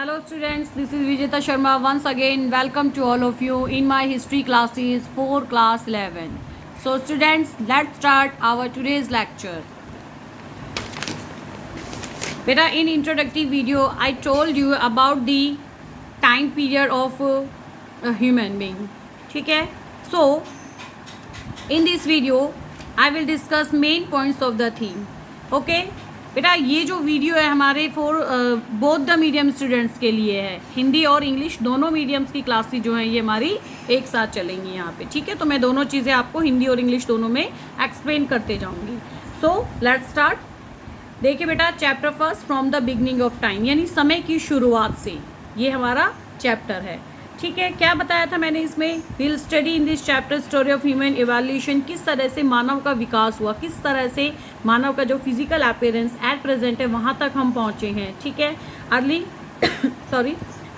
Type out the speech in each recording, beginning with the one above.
Hello students, this is Vijeta Sharma once again. Welcome to all of you in my history classes for class 11. So students, let's start our today's lecture. Beta, in introductory video, I told you about the time period of a human being. ठीक है? So, in this video, I will discuss main points of the theme. Okay? बेटा ये जो video है हमारे for both the medium students के लिए है. हिंदी और इंग्लिश दोनों मीडियम्स की क्लासेस जो हैं ये हमारी एक साथ चलेंगी यहाँ पे. ठीक है, तो मैं दोनों चीज़ें आपको हिंदी और इंग्लिश दोनों में एक्सप्लेन करते जाऊँगी. So let's start. देखिए बेटा, chapter first from the beginning of time, यानी समय की शुरुआत से ये हमारा चैप्टर है. ठीक है, क्या बताया था मैंने इसमें? Will study in this chapter story of human evolution, किस तरह से मानव का विकास हुआ, किस तरह से मानव का जो फिजिकल अपीयरेंस एट प्रेजेंट है वहाँ तक हम पहुँचे हैं. ठीक है,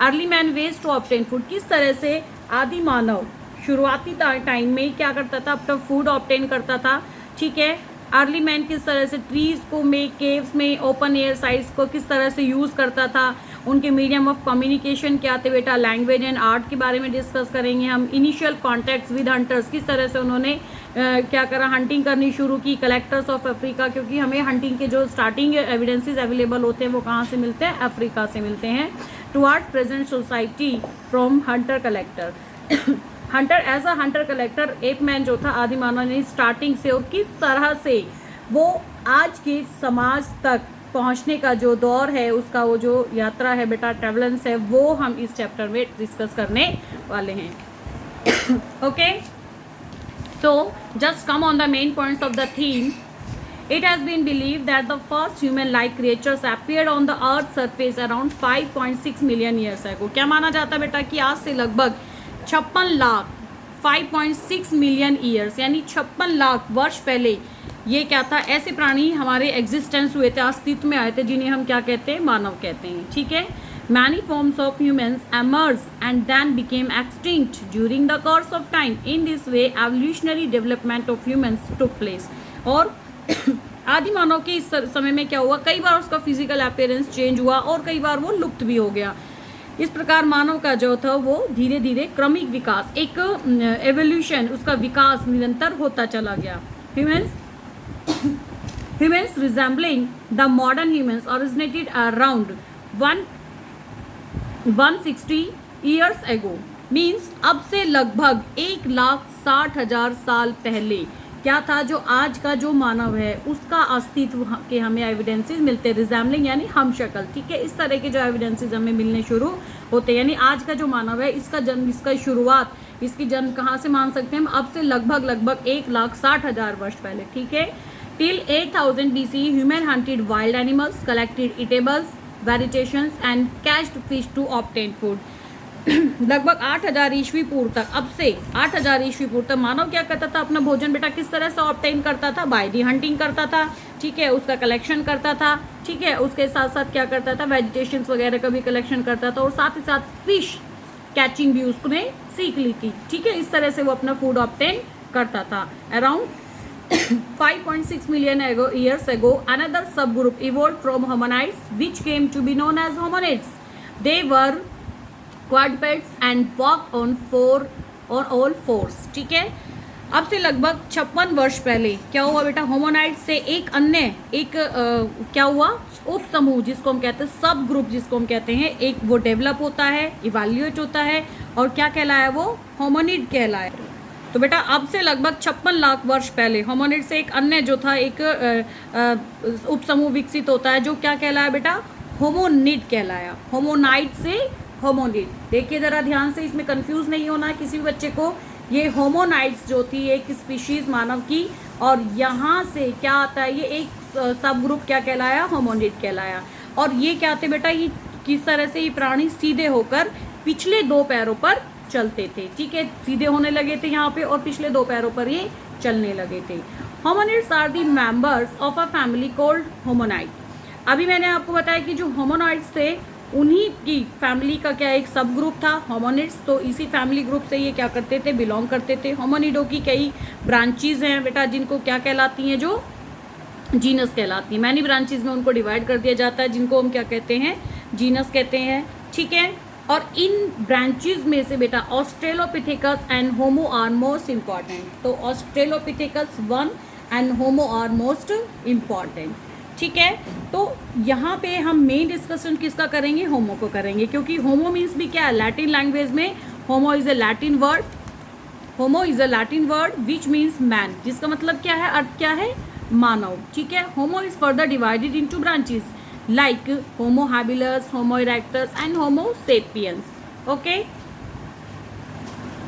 early man ways to obtain food, किस तरह से आदि मानव शुरुआती टाइम में क्या करता था, अपना फूड ऑब्टेन करता था. ठीक है, अर्ली मैन किस तरह से ट्रीज को में, केव्स में, ओपन एयर साइट्स को किस तरह से यूज़ करता था, उनके मीडियम ऑफ कम्युनिकेशन क्या थे बेटा, लैंग्वेज एंड आर्ट के बारे में डिस्कस करेंगे हम. इनिशियल कॉन्टैक्ट्स विद हंटर्स, किस तरह से उन्होंने क्या करा, हंटिंग करनी शुरू की. कलेक्टर्स ऑफ अफ्रीका, क्योंकि हमें हंटिंग के जो स्टार्टिंग एविडेंसेस अवेलेबल होते हैं वो कहाँ से मिलते हैं, अफ्रीका से मिलते हैं. Towards present society from hunter collector. Hunter as a hunter collector ape man जो था आदि मानव ने स्टार्टिंग से, और किस तरह से वो आज के समाज तक पहुंचने का जो दौर है, उसका वो जो यात्रा है बेटा, ट्रेवलेंस है, वो हम इस चैप्टर में डिस्कस करने वाले हैं. Okay, so just come on the main points of the theme. It has been believed that the first human-like creatures appeared on the Earth's surface around 5.6 million years ago. क्या माना जाता है बेटा कि आज से लगभग 56 लाख 5.6 मिलियन ईयर्स, यानी 56 लाख वर्ष पहले ये क्या था, ऐसे प्राणी हमारे एग्जिस्टेंस हुए थे, अस्तित्व में आए थे, जिन्हें हम क्या कहते हैं, मानव कहते हैं. ठीक है, many forms of humans emerge and then became extinct during the course of time. In this way evolutionary development of humans took place. और आदि मानव के इस समय में क्या हुआ, कई बार उसका फिजिकल अपीयरेंस चेंज हुआ और कई बार वो लुप्त भी हो गया. इस प्रकार मानव का जो था वो धीरे धीरे क्रमिक विकास, एक एवोल्यूशन, उसका विकास निरंतर होता चला गया. Humans resembling the modern humans originated around 160 years ago. Means अब से लगभग 1,60,000 साल पहले क्या था, जो आज का जो मानव है उसका अस्तित्व के हमें एविडेंसेस मिलते हैं. रिजेम्बलिंग यानी हम शक्ल. ठीक है, इस तरह के जो एविडेंसेस हमें मिलने शुरू होते हैं, यानी आज का जो मानव है इसका जन्म, इसका शुरुआत, इसकी जन्म कहाँ से मान सकते हैं हम, अब से लगभग 1,60,000 वर्ष पहले. ठीक है, till 8000 BC human hunted wild animals, collected eatables, vegetations and caught fish to obtain food. लगभग 8000 ईस्वी पूर्व तक, अब से 8000 ईस्वी पूर्व तक मानव क्या करता था, अपना भोजन बेटा किस तरह से ऑब्टेन करता था, बाय दी हंटिंग करता था. ठीक है, उसका कलेक्शन करता था. ठीक है, उसके साथ साथ क्या करता था, वेजिटेशंस वगैरह का भी कलेक्शन करता था, और साथ ही साथ फिश कैचिंग भी उसने सीख ली थी. ठीक है, इस तरह से वो अपना फूड ऑब्टेन करता था. Around 5.6 million years ago, another subgroup evolved from hominids, which came to be known as hominids. They were quadrupeds and walked on all fours. ठीक है, अब से लगभग 56 वर्ष पहले क्या हुआ बेटा, होमोनाइड से एक अन्य क्या हुआ, उप समूह जिसको हम कहते हैं, सब ग्रुप जिसको हम कहते हैं, एक वो डेवलप होता है, इवैल्यूएट होता है, और क्या कहलाया वो, होमोनिड कहलाया. तो बेटा अब से लगभग 56 लाख वर्ष पहले होमोनिड से एक अन्य जो था, एक उपसमूह विकसित होता है, जो क्या कहलाया बेटा, होमोनिड कहलाया. होमोनाइड से होमोनिड. देखिए जरा ध्यान से, इसमें कंफ्यूज नहीं होना है किसी भी बच्चे को. ये होमोनाइड्स जो थी एक स्पीशीज मानव की, और यहाँ से क्या आता है, ये एक सब ग्रुप क्या कहलाया, होमोनिड कहलाया. और ये क्या थे बेटा, ये किस तरह से ये प्राणी सीधे होकर पिछले 2 पैरों पर चलते थे. ठीक है, सीधे होने लगे थे यहाँ पे, और पिछले 2 पैरों पर ये चलने लगे थे. Hominids are the members of a family called hominid. अभी मैंने आपको बताया कि जो होमोनाइड्स थे उन्हीं की फैमिली का क्या एक सब ग्रुप था, होमोनिड्स. तो इसी फैमिली ग्रुप से ये क्या करते थे, बिलोंग करते थे. होमोनिडो की कई ब्रांचेज हैं बेटा, जिनको क्या कहलाती हैं, जो जीनस कहलाती हैं. मैनी ब्रांचेज में उनको डिवाइड कर दिया जाता है, जिनको हम क्या कहते हैं, जीनस कहते हैं. ठीक है। और इन ब्रांचेस में से बेटा Australopithecus and Homo are most important, तो Australopithecus 1 and Homo are most important, ठीक है। तो यहाँ पे हम मेन डिस्कशन किसका करेंगे, होमो को करेंगे, क्योंकि होमो मीन्स भी क्या है, लैटिन लैंग्वेज में Homo is a Latin word, Homo is a Latin word which means man, जिसका मतलब क्या है, अर्थ क्या है, मानव, ठीक है। Homo is further divided into branches like Homo habilis, Homo erectus and Homo sapiens. Okay.